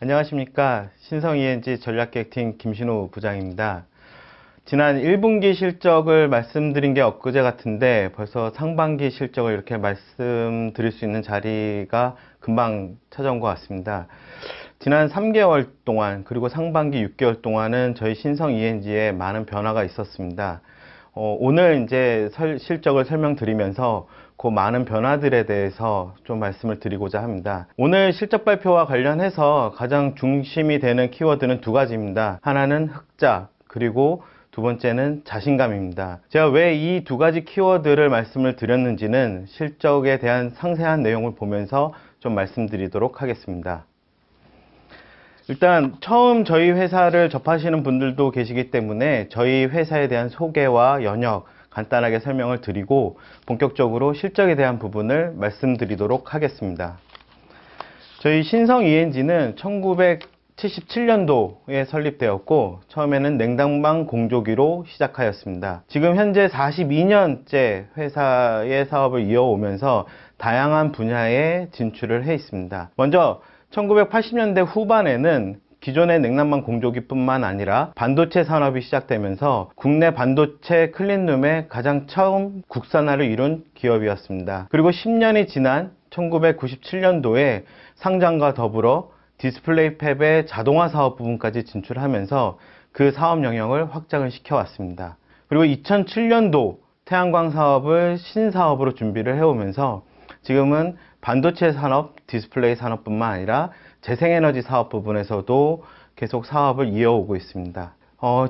안녕하십니까. 신성 ENG 전략계획팀 김신호 부장입니다. 지난 1분기 실적을 말씀드린 게 엊그제 같은데 벌써 상반기 실적을 이렇게 말씀드릴 수 있는 자리가 금방 찾아온 것 같습니다. 지난 3개월 동안 그리고 상반기 6개월 동안은 저희 신성 ENG에 많은 변화가 있었습니다. 오늘 이제 실적을 설명드리면서 그 많은 변화들에 대해서 좀 말씀을 드리고자 합니다. 오늘 실적 발표와 관련해서 가장 중심이 되는 키워드는 두 가지입니다. 하나는 흑자, 그리고 두 번째는 자신감입니다. 제가 왜 이 두 가지 키워드를 말씀을 드렸는지는 실적에 대한 상세한 내용을 보면서 좀 말씀드리도록 하겠습니다. 일단 처음 저희 회사를 접하시는 분들도 계시기 때문에 저희 회사에 대한 소개와 연역 간단하게 설명을 드리고 본격적으로 실적에 대한 부분을 말씀드리도록 하겠습니다. 저희 신성 ENG는 1977년도에 설립되었고 처음에는 냉난방 공조기로 시작하였습니다. 지금 현재 42년째 회사의 사업을 이어오면서 다양한 분야에 진출을 해 있습니다. 먼저 1980년대 후반에는 기존의 냉난방 공조기뿐만 아니라 반도체 산업이 시작되면서 국내 반도체 클린룸의 가장 처음 국산화를 이룬 기업이었습니다. 그리고 10년이 지난 1997년도에 상장과 더불어 디스플레이 팹의 자동화 사업 부분까지 진출하면서 그 사업 영역을 확장을 시켜왔습니다. 그리고 2007년도 태양광 사업을 신사업으로 준비를 해오면서 지금은 반도체 산업, 디스플레이 산업뿐만 아니라 재생에너지 사업 부분에서도 계속 사업을 이어오고 있습니다.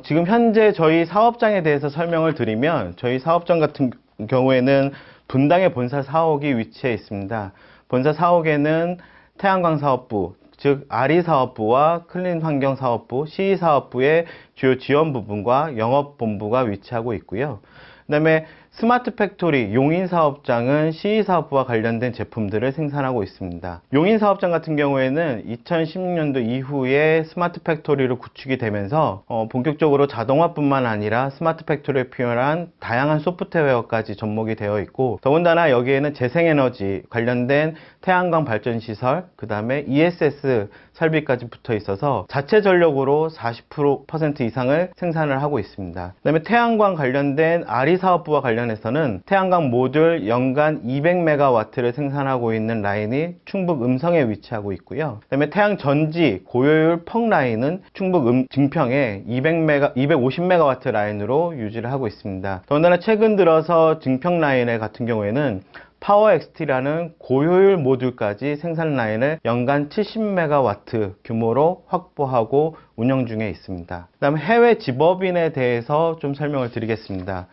지금 현재 저희 사업장에 대해서 설명을 드리면 저희 사업장 같은 경우에는 분당의 본사 4호기 위치해 있습니다. 본사 4호기에는 태양광 사업부, 즉 RE 사업부와 클린 환경 사업부, CE 사업부의 주요 지원 부분과 영업본부가 위치하고 있고요. 그 다음에 스마트 팩토리 용인 사업장은 CE 사업부와 관련된 제품들을 생산하고 있습니다. 용인 사업장 같은 경우에는 2016년도 이후에 스마트 팩토리로 구축이 되면서 본격적으로 자동화뿐만 아니라 스마트 팩토리에 필요한 다양한 소프트웨어까지 접목이 되어 있고, 더군다나 여기에는 재생에너지 관련된 태양광 발전시설, 그 다음에 ESS 설비까지 붙어 있어서 자체 전력으로 40% 이상을 생산을 하고 있습니다. 그 다음에 태양광 관련된 RE 사업부와 관련해서는 태양광 모듈 연간 200MW를 생산하고 있는 라인이 충북 음성에 위치하고 있고요. 그 다음에 태양 전지 고효율 펑 라인은 충북 증평에 250MW 라인으로 유지를 하고 있습니다. 더군다나 최근 들어서 증평 라인 같은 경우에는 파워 XT라는 고효율 모듈까지 생산 라인을 연간 70MW 규모로 확보하고 운영 중에 있습니다. 그 다음에 해외 지법인에 대해서 좀 설명을 드리겠습니다.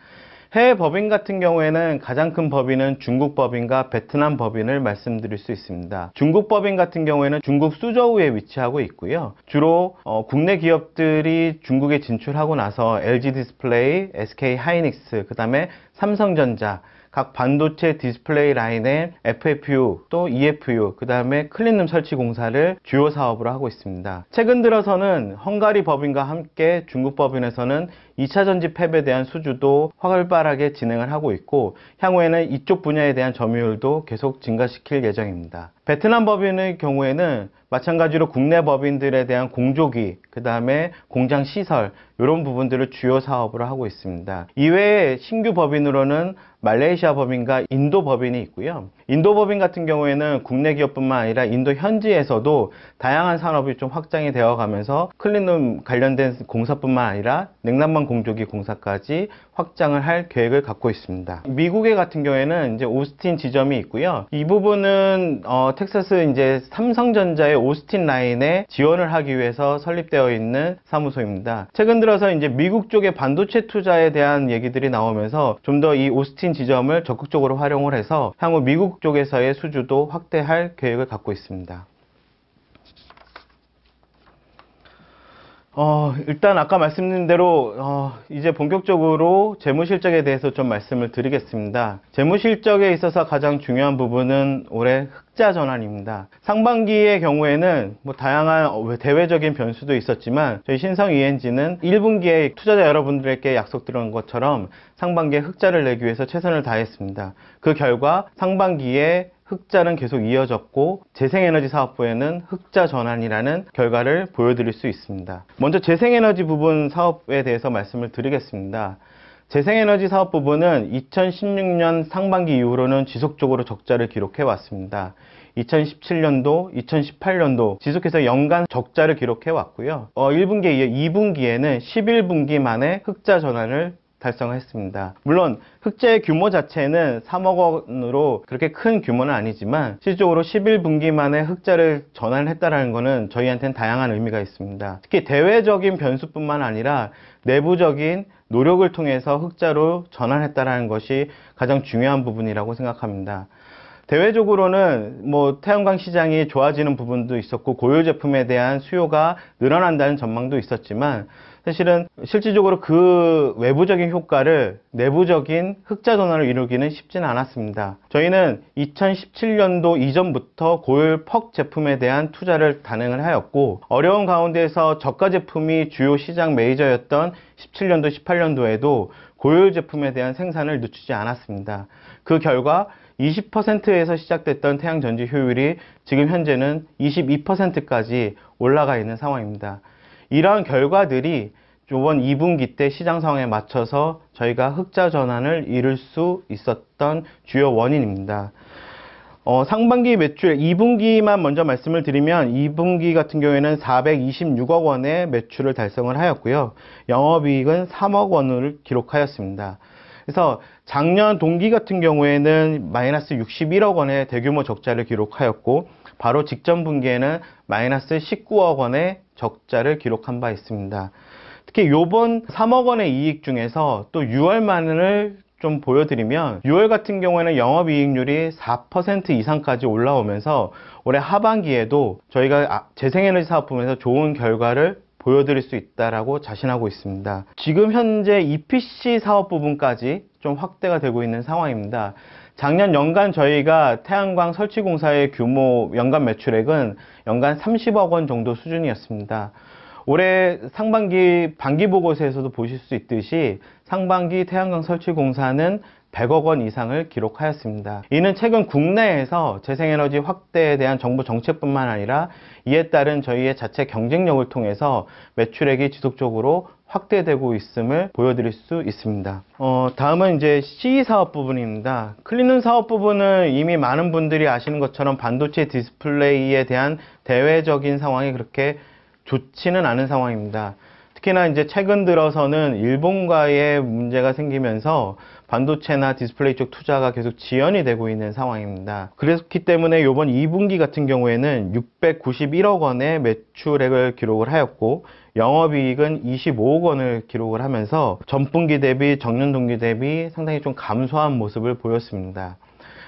해외 법인 같은 경우에는 가장 큰 법인은 중국 법인과 베트남 법인을 말씀드릴 수 있습니다. 중국 법인 같은 경우에는 중국 수저우에 위치하고 있고요. 주로 국내 기업들이 중국에 진출하고 나서 LG 디스플레이, SK 하이닉스, 그 다음에 삼성전자, 각 반도체 디스플레이 라인의 FFU 또 EFU 그 다음에 클린룸 설치 공사를 주요 사업으로 하고 있습니다. 최근 들어서는 헝가리 법인과 함께 중국 법인에서는 2차 전지 팹에 대한 수주도 활발하게 진행을 하고 있고, 향후에는 이쪽 분야에 대한 점유율도 계속 증가시킬 예정입니다. 베트남 법인의 경우에는 마찬가지로 국내 법인들에 대한 공조기, 그 다음에 공장 시설 이런 부분들을 주요 사업으로 하고 있습니다. 이외에 신규 법인으로는 말레이시아 법인과 인도 법인이 있고요. 인도 법인 같은 경우에는 국내 기업뿐만 아니라 인도 현지에서도 다양한 산업이 좀 확장이 되어 가면서 클린룸 관련된 공사뿐만 아니라 냉난방 공조기 공사까지 확장을 할 계획을 갖고 있습니다. 미국에 같은 경우에는 이제 오스틴 지점이 있고요. 이 부분은 텍사스 이제 삼성전자의 오스틴 라인에 지원을 하기 위해서 설립되어 있는 사무소입니다. 최근 들어서 이제 미국 쪽의 반도체 투자에 대한 얘기들이 나오면서 좀 더 이 오스틴 지점을 적극적으로 활용을 해서 향후 미국 쪽에서의 수주도 확대할 계획을 갖고 있습니다. 일단 아까 말씀드린 대로 이제 본격적으로 재무실적에 대해서 좀 말씀을 드리겠습니다. 재무실적에 있어서 가장 중요한 부분은 올해 흑자 전환입니다. 상반기의 경우에는 뭐 다양한 대외적인 변수도 있었지만 저희 신성 ENG는 1분기에 투자자 여러분들께 약속드린 것처럼 상반기에 흑자를 내기 위해서 최선을 다했습니다. 그 결과 상반기에 흑자는 계속 이어졌고 재생에너지 사업부에는 흑자 전환이라는 결과를 보여드릴 수 있습니다. 먼저 재생에너지 부분 사업에 대해서 말씀을 드리겠습니다. 재생에너지 사업 부분은 2016년 상반기 이후로는 지속적으로 적자를 기록해 왔습니다. 2017년도, 2018년도 지속해서 연간 적자를 기록해 왔고요. 1분기에 이어 2분기에는 11분기 만에 흑자 전환을 달성했습니다. 물론 흑자의 규모 자체는 3억 원으로 그렇게 큰 규모는 아니지만 실질적으로 11분기 만에 흑자를 전환했다는 것은 저희한테는 다양한 의미가 있습니다. 특히 대외적인 변수뿐만 아니라 내부적인 노력을 통해서 흑자로 전환했다는 것이 가장 중요한 부분이라고 생각합니다. 대외적으로는 태양광 시장이 좋아지는 부분도 있었고 고유 제품에 대한 수요가 늘어난다는 전망도 있었지만 사실은 실질적으로 그 외부적인 효과를 내부적인 흑자 전환을 이루기는 쉽지는 않았습니다. 저희는 2017년도 이전부터 고효율 퍽 제품에 대한 투자를 단행을 하였고 어려운 가운데에서 저가 제품이 주요 시장 메이저였던 17년도, 18년도에도 고효율 제품에 대한 생산을 늦추지 않았습니다. 그 결과 20%에서 시작됐던 태양전지 효율이 지금 현재는 22%까지 올라가 있는 상황입니다. 이러한 결과들이 이번 2분기 때 시장 상황에 맞춰서 저희가 흑자 전환을 이룰 수 있었던 주요 원인입니다. 상반기 매출 2분기만 먼저 말씀을 드리면 2분기 같은 경우에는 426억 원의 매출을 달성을 하였고요. 영업이익은 3억 원을 기록하였습니다. 그래서 작년 동기 같은 경우에는 마이너스 61억 원의 대규모 적자를 기록하였고 바로 직전 분기에는 마이너스 19억 원의 적자를 기록한 바 있습니다. 특히 이번 3억 원의 이익 중에서 또 6월만을 좀 보여드리면 6월 같은 경우에는 영업이익률이 4% 이상까지 올라오면서 올해 하반기에도 저희가 재생에너지 사업 부분에서 좋은 결과를 보여드릴 수 있다라고 자신하고 있습니다. 지금 현재 EPC 사업 부분까지 좀 확대가 되고 있는 상황입니다. 작년 연간 저희가 태양광 설치 공사의 규모 연간 매출액은 연간 30억 원 정도 수준이었습니다. 올해 상반기 반기 보고서에서도 보실 수 있듯이 상반기 태양광 설치 공사는 100억 원 이상을 기록하였습니다. 이는 최근 국내에서 재생에너지 확대에 대한 정부 정책뿐만 아니라 이에 따른 저희의 자체 경쟁력을 통해서 매출액이 지속적으로 확대되고 있음을 보여드릴 수 있습니다. 다음은 이제 CE 사업 부분입니다. 클린룸 사업 부분은 이미 많은 분들이 아시는 것처럼 반도체 디스플레이에 대한 대외적인 상황이 그렇게 좋지는 않은 상황입니다. 특히나 이제 최근 들어서는 일본과의 문제가 생기면서 반도체나 디스플레이 쪽 투자가 계속 지연이 되고 있는 상황입니다. 그렇기 때문에 이번 2분기 같은 경우에는 691억 원의 매출액을 기록을 하였고 영업이익은 25억 원을 기록을 하면서 전분기 대비 전년 동기 대비 상당히 좀 감소한 모습을 보였습니다.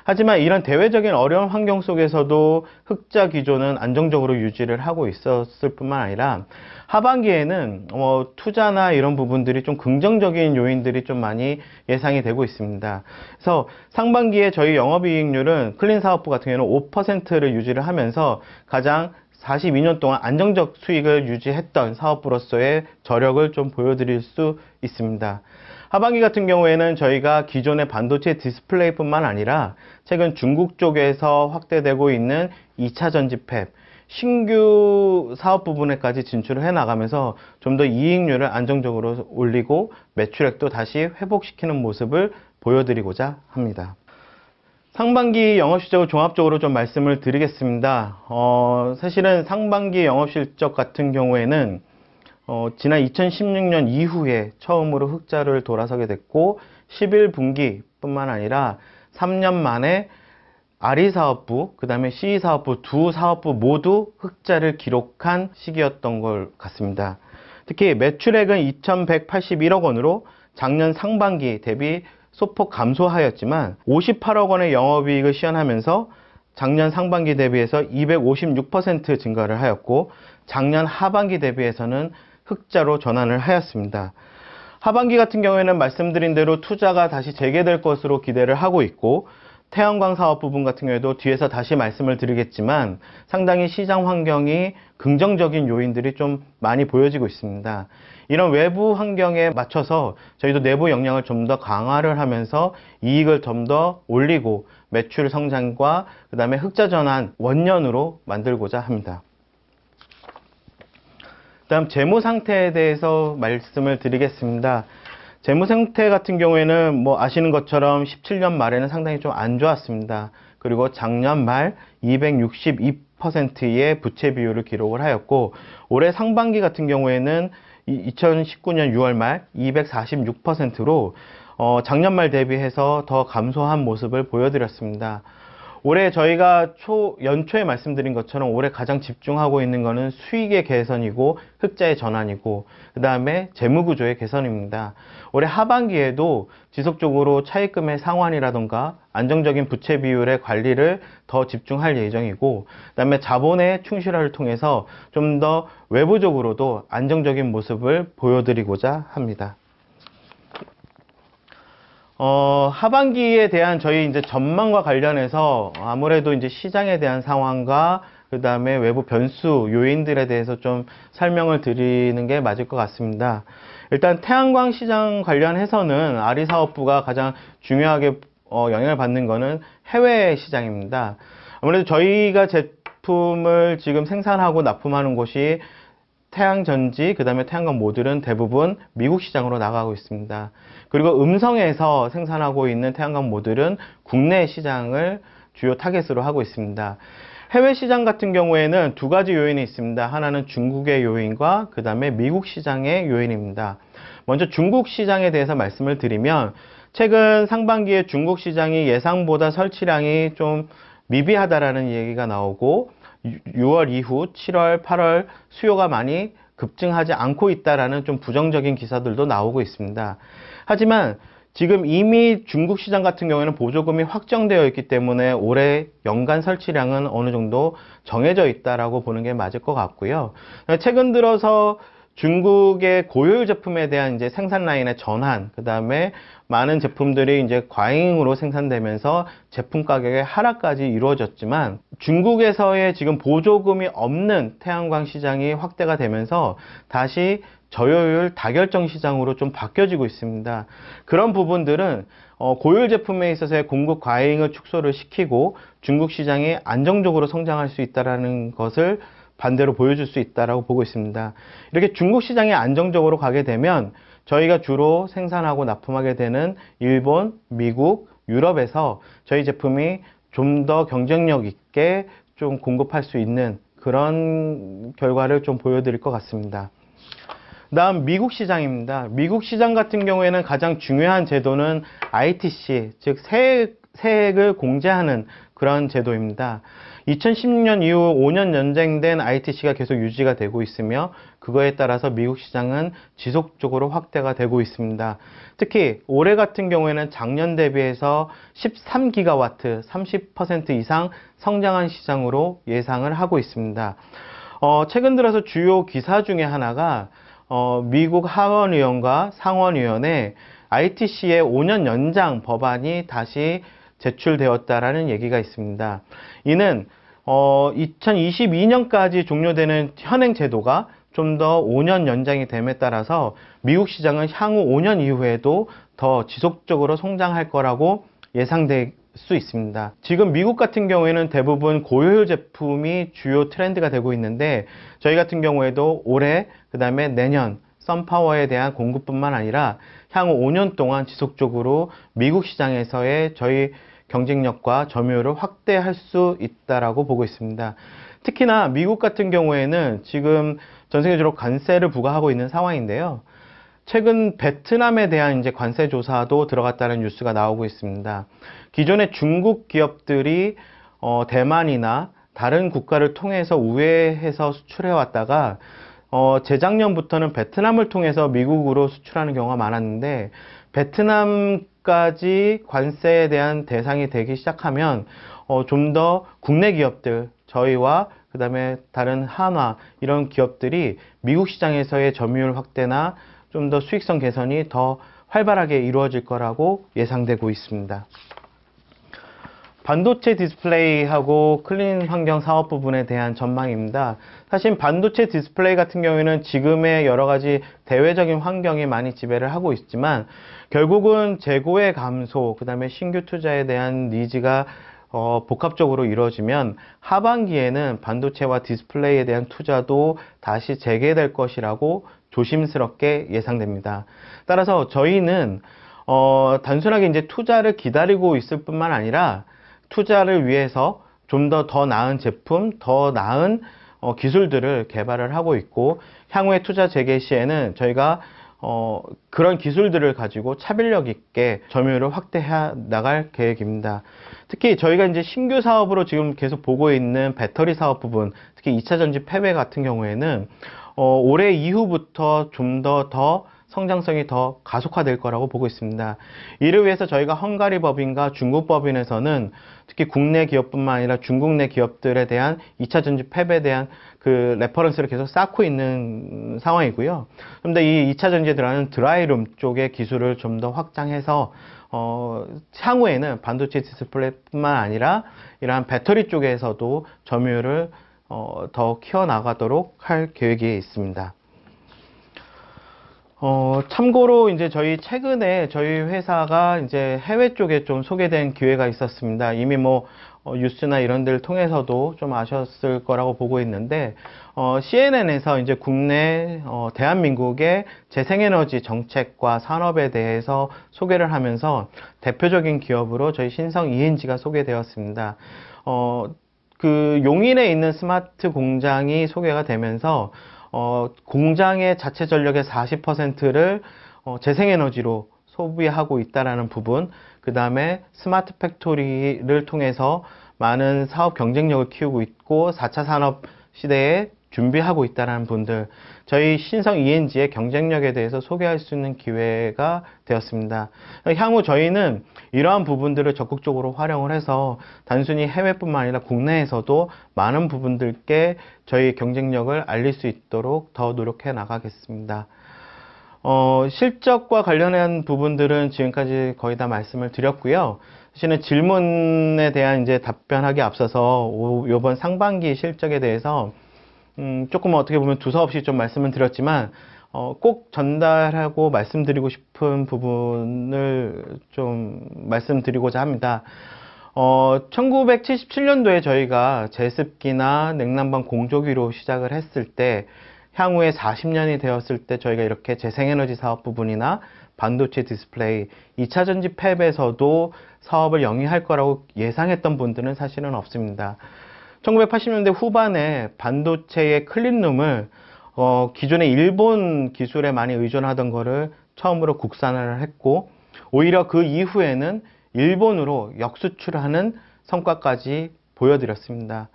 하지만 이런 대외적인 어려운 환경 속에서도 흑자 기조는 안정적으로 유지를 하고 있었을 뿐만 아니라 하반기에는 투자나 이런 부분들이 좀 긍정적인 요인들이 좀 많이 예상이 되고 있습니다. 그래서 상반기에 저희 영업이익률은 클린 사업부 같은 경우는 5%를 유지를 하면서 가장 42년 동안 안정적 수익을 유지했던 사업부로서의 저력을 좀 보여드릴 수 있습니다. 하반기 같은 경우에는 저희가 기존의 반도체 디스플레이뿐만 아니라 최근 중국 쪽에서 확대되고 있는 2차 전지팹 신규 사업 부분에까지 진출을 해 나가면서 좀 더 이익률을 안정적으로 올리고 매출액도 다시 회복시키는 모습을 보여드리고자 합니다. 상반기 영업실적을 종합적으로 좀 말씀을 드리겠습니다. 사실은 상반기 영업실적 같은 경우에는 지난 2016년 이후에 처음으로 흑자를 돌아서게 됐고 11분기 뿐만 아니라 3년 만에 RE 사업부, 그 다음에 CE 사업부 두 사업부 모두 흑자를 기록한 시기였던 것 같습니다. 특히 매출액은 2181억 원으로 작년 상반기 대비 소폭 감소하였지만 58억 원의 영업이익을 시현하면서 작년 상반기 대비해서 256% 증가를 하였고 작년 하반기 대비해서는 흑자로 전환을 하였습니다. 하반기 같은 경우에는 말씀드린 대로 투자가 다시 재개될 것으로 기대를 하고 있고 태양광 사업 부분 같은 경우에도 뒤에서 다시 말씀을 드리겠지만 상당히 시장 환경이 긍정적인 요인들이 좀 많이 보여지고 있습니다. 이런 외부 환경에 맞춰서 저희도 내부 역량을 좀 더 강화를 하면서 이익을 좀 더 올리고 매출 성장과 그 다음에 흑자 전환 원년으로 만들고자 합니다. 다음 재무 상태에 대해서 말씀을 드리겠습니다. 재무 상태 같은 경우에는 뭐 아시는 것처럼 17년 말에는 상당히 좀 안 좋았습니다. 그리고 작년 말 262%의 부채 비율을 기록을 하였고, 올해 상반기 같은 경우에는 2019년 6월 말 246%로 작년 말 대비해서 더 감소한 모습을 보여드렸습니다. 올해 저희가 연초에 말씀드린 것처럼 올해 가장 집중하고 있는 것은 수익의 개선이고 흑자의 전환이고 그 다음에 재무구조의 개선입니다. 올해 하반기에도 지속적으로 차입금의 상환이라던가 안정적인 부채 비율의 관리를 더 집중할 예정이고, 그 다음에 자본의 충실화를 통해서 좀 더 외부적으로도 안정적인 모습을 보여드리고자 합니다. 하반기에 대한 저희 이제 전망과 관련해서 아무래도 이제 시장에 대한 상황과 그 다음에 외부 변수 요인들에 대해서 좀 설명을 드리는 게 맞을 것 같습니다. 일단 태양광 시장 관련해서는 아리사업부가 가장 중요하게 영향을 받는 거는 해외 시장입니다. 아무래도 저희가 제품을 지금 생산하고 납품하는 곳이 태양전지, 그 다음에 태양광 모듈은 대부분 미국 시장으로 나가고 있습니다. 그리고 음성에서 생산하고 있는 태양광 모듈은 국내 시장을 주요 타겟으로 하고 있습니다. 해외 시장 같은 경우에는 두 가지 요인이 있습니다. 하나는 중국의 요인과 그 다음에 미국 시장의 요인입니다. 먼저 중국 시장에 대해서 말씀을 드리면, 최근 상반기에 중국 시장이 예상보다 설치량이 좀 미비하다라는 얘기가 나오고 6월 이후 7월, 8월 수요가 많이 급증하지 않고 있다라는 좀 부정적인 기사들도 나오고 있습니다. 하지만 지금 이미 중국 시장 같은 경우에는 보조금이 확정되어 있기 때문에 올해 연간 설치량은 어느 정도 정해져 있다라고 보는 게 맞을 것 같고요. 최근 들어서 중국의 고효율 제품에 대한 이제 생산 라인의 전환, 그 다음에 많은 제품들이 이제 과잉으로 생산되면서 제품 가격의 하락까지 이루어졌지만, 중국에서의 지금 보조금이 없는 태양광 시장이 확대가 되면서 다시 저효율 다결정 시장으로 좀 바뀌어지고 있습니다. 그런 부분들은 고효율 제품에 있어서의 공급 과잉을 축소를 시키고 중국 시장이 안정적으로 성장할 수 있다는 것을 반대로 보여줄 수 있다고 보고 있습니다. 이렇게 중국 시장이 안정적으로 가게 되면 저희가 주로 생산하고 납품하게 되는 일본, 미국, 유럽에서 저희 제품이 좀 더 경쟁력 있게 좀 공급할 수 있는 그런 결과를 좀 보여드릴 것 같습니다. 다음 미국 시장입니다. 미국 시장 같은 경우에는 가장 중요한 제도는 ITC, 즉 세액을 공제하는 그런 제도입니다. 2016년 이후 5년 연장된 ITC가 계속 유지가 되고 있으며, 그거에 따라서 미국 시장은 지속적으로 확대가 되고 있습니다. 특히 올해 같은 경우에는 작년 대비해서 13기가와트 30% 이상 성장한 시장으로 예상을 하고 있습니다. 최근 들어서 주요 기사 중에 하나가 미국 하원의원과 상원의원의 ITC의 5년 연장 법안이 다시 제출되었다라는 얘기가 있습니다. 이는 2022년까지 종료되는 현행 제도가 좀 더 5년 연장이 됨에 따라서 미국 시장은 향후 5년 이후에도 더 지속적으로 성장할 거라고 예상될 수 있습니다. 지금 미국 같은 경우에는 대부분 고효율 제품이 주요 트렌드가 되고 있는데, 저희 같은 경우에도 올해 그 다음에 내년 썬파워에 대한 공급뿐만 아니라 향후 5년 동안 지속적으로 미국 시장에서의 저희 경쟁력과 점유율을 확대할 수 있다라고 보고 있습니다. 특히나 미국 같은 경우에는 지금 전 세계적으로 관세를 부과하고 있는 상황인데요. 최근 베트남에 대한 이제 관세 조사도 들어갔다는 뉴스가 나오고 있습니다. 기존의 중국 기업들이 대만이나 다른 국가를 통해서 우회해서 수출해 왔다가 재작년부터는 베트남을 통해서 미국으로 수출하는 경우가 많았는데, 베트남까지 관세에 대한 대상이 되기 시작하면 좀 더 국내 기업들, 저희와 그 다음에 다른 한화 이런 기업들이 미국 시장에서의 점유율 확대나 좀 더 수익성 개선이 더 활발하게 이루어질 거라고 예상되고 있습니다. 반도체 디스플레이하고 클린 환경 사업 부분에 대한 전망입니다. 사실 반도체 디스플레이 같은 경우에는 지금의 여러 가지 대외적인 환경이 많이 지배를 하고 있지만 결국은 재고의 감소, 그 다음에 신규 투자에 대한 니즈가 복합적으로 이루어지면 하반기에는 반도체와 디스플레이에 대한 투자도 다시 재개될 것이라고 조심스럽게 예상됩니다. 따라서 저희는 단순하게 이제 투자를 기다리고 있을 뿐만 아니라 투자를 위해서 좀 더 나은 제품, 더 나은 기술들을 개발을 하고 있고 향후에 투자 재개 시에는 저희가 그런 기술들을 가지고 차별력 있게 점유율을 확대해 나갈 계획입니다. 특히 저희가 이제 신규 사업으로 지금 계속 보고 있는 배터리 사업 부분, 특히 2차 전지 폐배 같은 경우에는 올해 이후부터 좀 더 성장성이 더 가속화될 거라고 보고 있습니다. 이를 위해서 저희가 헝가리 법인과 중국 법인에서는 특히 국내 기업뿐만 아니라 중국 내 기업들에 대한 2차 전지 폐배에 대한 그 레퍼런스를 계속 쌓고 있는 상황이고요. 좀 더 이 2차 전지에 들어가는 드라이룸 쪽의 기술을 좀 더 확장해서 향후에는 반도체 디스플레이뿐만 아니라 이러한 배터리 쪽에서도 점유율을 더 키워나가도록 할 계획이 있습니다. 참고로 이제 저희 최근에 저희 회사가 이제 해외 쪽에 좀 소개된 기회가 있었습니다. 이미 뉴스나 이런 데를 통해서도 좀 아셨을 거라고 보고 있는데, CNN에서 이제 국내, 대한민국의 재생에너지 정책과 산업에 대해서 소개를 하면서 대표적인 기업으로 저희 신성 ENG가 소개되었습니다. 그 용인에 있는 스마트 공장이 소개가 되면서 공장의 자체 전력의 40%를 재생에너지로 소비하고 있다라는 부분, 그 다음에 스마트 팩토리를 통해서 많은 사업 경쟁력을 키우고 있고 4차 산업 시대에 준비하고 있다는 분들, 저희 신성 ENG의 경쟁력에 대해서 소개할 수 있는 기회가 되었습니다. 향후 저희는 이러한 부분들을 적극적으로 활용을 해서 단순히 해외뿐만 아니라 국내에서도 많은 부분들께 저희 경쟁력을 알릴 수 있도록 더 노력해 나가겠습니다. 실적과 관련한 부분들은 지금까지 거의 다 말씀을 드렸고요. 사실은 질문에 대한 이제 답변하기 앞서서 이번 상반기 실적에 대해서 조금 어떻게 보면 두서없이 좀 말씀을 드렸지만 꼭 전달하고 말씀드리고 싶은 부분을 좀 말씀드리고자 합니다. 1977년도에 저희가 제습기나 냉난방 공조기로 시작을 했을 때 향후에 40년이 되었을 때 저희가 이렇게 재생에너지 사업 부분이나 반도체 디스플레이, 2차 전지 팹에서도 사업을 영위할 거라고 예상했던 분들은 사실은 없습니다. 1980년대 후반에 반도체의 클린룸을 기존의 일본 기술에 많이 의존하던 거를 처음으로 국산화를 했고, 오히려 그 이후에는 일본으로 역수출하는 성과까지 보여드렸습니다.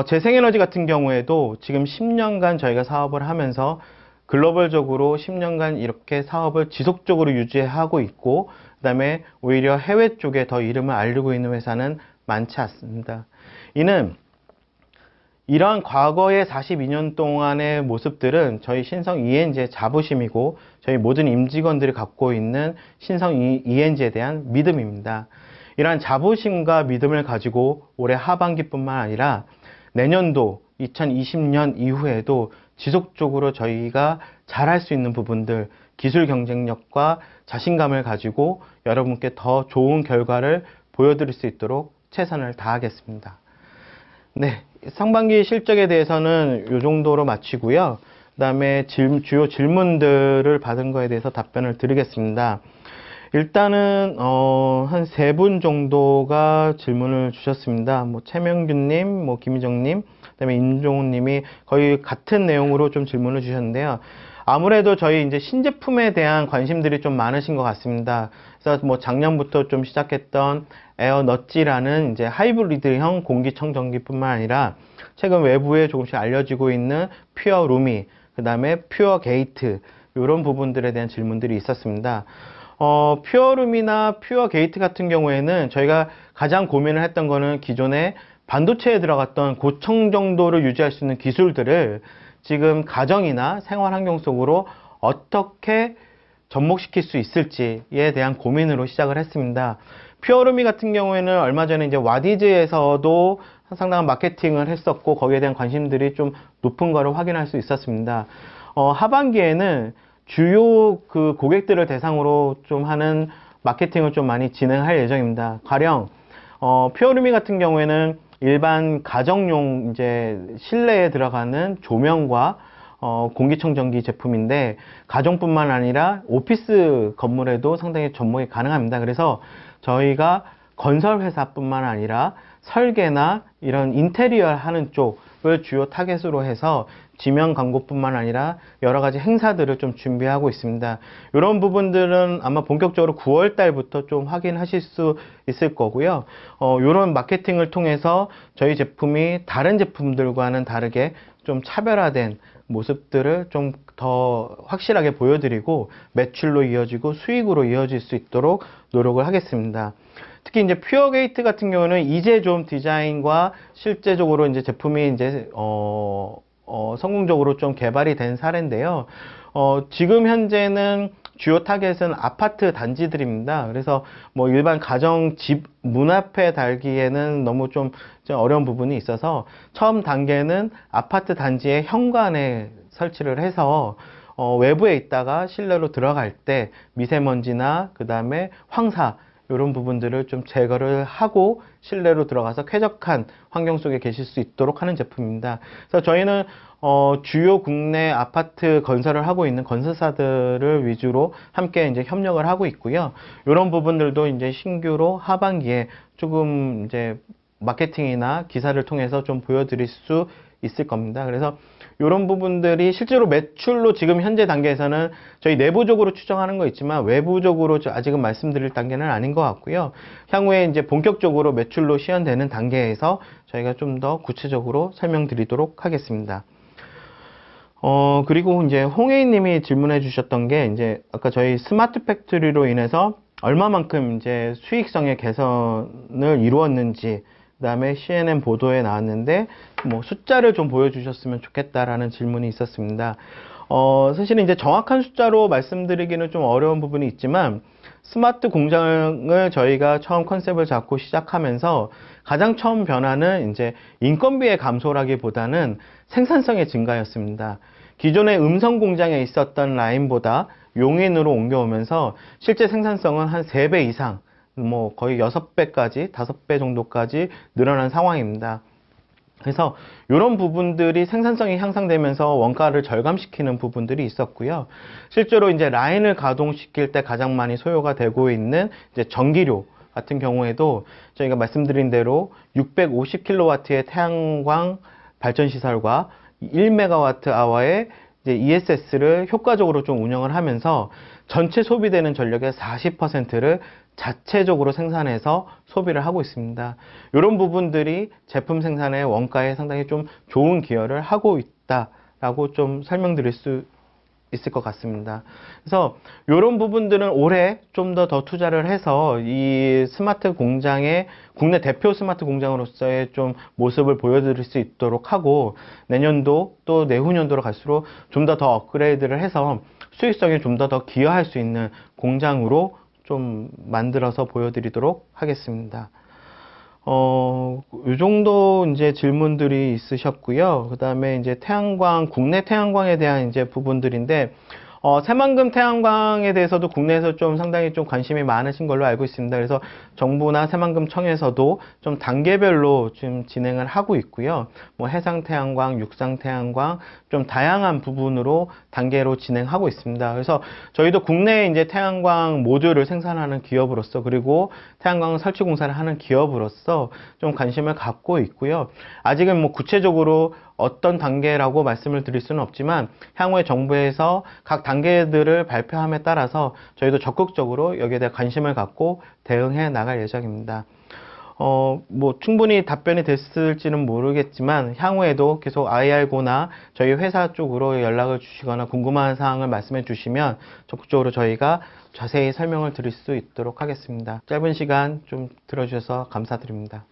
재생에너지 같은 경우에도 지금 10년간 저희가 사업을 하면서 글로벌적으로 10년간 이렇게 사업을 지속적으로 유지하고 있고, 그 다음에 오히려 해외 쪽에 더 이름을 알리고 있는 회사는 많지 않습니다. 이는 이러한 과거의 42년 동안의 모습들은 저희 신성 ENG의 자부심이고 저희 모든 임직원들이 갖고 있는 신성 ENG에 대한 믿음입니다. 이러한 자부심과 믿음을 가지고 올해 하반기뿐만 아니라 내년도 2020년 이후에도 지속적으로 저희가 잘할 수 있는 부분들, 기술 경쟁력과 자신감을 가지고 여러분께 더 좋은 결과를 보여드릴 수 있도록 최선을 다하겠습니다. 네, 상반기 실적에 대해서는 이 정도로 마치고요. 그 다음에 주요 질문들을 받은 거에 대해서 답변을 드리겠습니다. 일단은 한 3분 정도가 질문을 주셨습니다. 최명균님, 김희정님, 그다음에 임종훈님이 거의 같은 내용으로 좀 질문을 주셨는데요. 아무래도 저희 이제 신제품에 대한 관심들이 좀 많으신 것 같습니다. 그래서 작년부터 좀 시작했던 에어너찌라는 이제 하이브리드형 공기청정기뿐만 아니라 최근 외부에 조금씩 알려지고 있는 퓨어 루미, 그 다음에 퓨어 게이트, 이런 부분들에 대한 질문들이 있었습니다. 퓨어룸이나 퓨어 게이트 같은 경우에는 저희가 가장 고민을 했던 거는 기존에 반도체에 들어갔던 고청 정도를 유지할 수 있는 기술들을 지금 가정이나 생활 환경 속으로 어떻게 접목시킬 수 있을지에 대한 고민으로 시작을 했습니다. 퓨어루미 같은 경우에는 얼마 전에 이제 와디즈에서도 상당한 마케팅을 했었고 거기에 대한 관심들이 좀 높은 거를 확인할 수 있었습니다. 하반기에는 주요 그 고객들을 대상으로 좀 하는 마케팅을 좀 많이 진행할 예정입니다. 가령 퓨어루미 같은 경우에는 일반 가정용 이제 실내에 들어가는 조명과 공기청정기 제품인데 가정뿐만 아니라 오피스 건물에도 상당히 접목이 가능합니다. 그래서 저희가 건설 회사뿐만 아니라 설계나 이런 인테리어 하는 쪽을 주요 타겟으로 해서 지명 광고뿐만 아니라 여러 가지 행사들을 좀 준비하고 있습니다. 이런 부분들은 아마 본격적으로 9월 달부터 좀 확인하실 수 있을 거고요. 이런 마케팅을 통해서 저희 제품이 다른 제품들과는 다르게 좀 차별화된 모습들을 좀 더 확실하게 보여드리고 매출로 이어지고 수익으로 이어질 수 있도록 노력을 하겠습니다. 특히 이제 퓨어게이트 같은 경우는 이제 좀 디자인과 실제적으로 이제 제품이 이제 성공적으로 좀 개발이 된 사례인데요. 지금 현재는 주요 타겟은 아파트 단지들입니다. 그래서 뭐 일반 가정 집 문 앞에 달기에는 너무 좀 어려운 부분이 있어서 처음 단계는 아파트 단지의 현관에 설치를 해서 외부에 있다가 실내로 들어갈 때 미세먼지나 그 다음에 황사 이런 부분들을 좀 제거를 하고 실내로 들어가서 쾌적한 환경 속에 계실 수 있도록 하는 제품입니다. 그래서 저희는 주요 국내 아파트 건설을 하고 있는 건설사들을 위주로 함께 이제 협력을 하고 있고요. 이런 부분들도 이제 신규로 하반기에 조금 이제 마케팅이나 기사를 통해서 좀 보여드릴 수 있을 겁니다. 그래서 이런 부분들이 실제로 매출로 지금 현재 단계에서는 저희 내부적으로 추정하는 거 있지만 외부적으로 아직은 말씀드릴 단계는 아닌 것 같고요. 향후에 이제 본격적으로 매출로 시연되는 단계에서 저희가 좀 더 구체적으로 설명드리도록 하겠습니다. 그리고 이제 홍혜인 님이 질문해 주셨던 게 이제 아까 저희 스마트 팩토리로 인해서 얼마만큼 이제 수익성의 개선을 이루었는지 그 다음에 CNN 보도에 나왔는데 뭐 숫자를 좀 보여주셨으면 좋겠다라는 질문이 있었습니다. 사실은 이제 정확한 숫자로 말씀드리기는 좀 어려운 부분이 있지만 스마트 공장을 저희가 처음 컨셉을 잡고 시작하면서 가장 처음 변화는 이제 인건비의 감소라기보다는 생산성의 증가였습니다. 기존의 음성 공장에 있었던 라인보다 용인으로 옮겨오면서 실제 생산성은 한 3배 이상 뭐 거의 6배까지 5배 정도까지 늘어난 상황입니다. 그래서 이런 부분들이 생산성이 향상되면서 원가를 절감시키는 부분들이 있었고요. 실제로 이제 라인을 가동시킬 때 가장 많이 소요가 되고 있는 이제 전기료 같은 경우에도 저희가 말씀드린 대로 650kW의 태양광 발전 시설과 1MWh의 이제 ESS를 효과적으로 좀 운영을 하면서 전체 소비되는 전력의 40%를 자체적으로 생산해서 소비를 하고 있습니다. 이런 부분들이 제품 생산의 원가에 상당히 좀 좋은 기여를 하고 있다라고 좀 설명드릴 수 있을 것 같습니다. 그래서 이런 부분들은 올해 좀 더 투자를 해서 이 스마트 공장의 국내 대표 스마트 공장으로서의 좀 모습을 보여드릴 수 있도록 하고 내년도 또 내후년도로 갈수록 좀 더 업그레이드를 해서 수익성에 좀 더 기여할 수 있는 공장으로 좀 만들어서 보여드리도록 하겠습니다. 이 정도 이제 질문들이 있으셨고요. 그 다음에 이제 태양광, 국내 태양광에 대한 이제 부분들인데, 새만금 태양광에 대해서도 국내에서 좀 상당히 좀 관심이 많으신 걸로 알고 있습니다. 그래서 정부나 새만금청에서도 좀 단계별로 좀 진행을 하고 있고요. 뭐 해상 태양광, 육상 태양광 좀 다양한 부분으로 단계로 진행하고 있습니다. 그래서 저희도 국내에 이제 태양광 모듈을 생산하는 기업으로서 그리고 태양광 설치 공사를 하는 기업으로서 좀 관심을 갖고 있고요. 아직은 뭐 구체적으로 어떤 단계라고 말씀을 드릴 수는 없지만 향후에 정부에서 각 단계들을 발표함에 따라서 저희도 적극적으로 여기에 대해 관심을 갖고 대응해 나갈 예정입니다. 뭐 충분히 답변이 됐을지는 모르겠지만 향후에도 계속 IR고나 저희 회사 쪽으로 연락을 주시거나 궁금한 사항을 말씀해 주시면 적극적으로 저희가 자세히 설명을 드릴 수 있도록 하겠습니다. 짧은 시간 좀 들어주셔서 감사드립니다.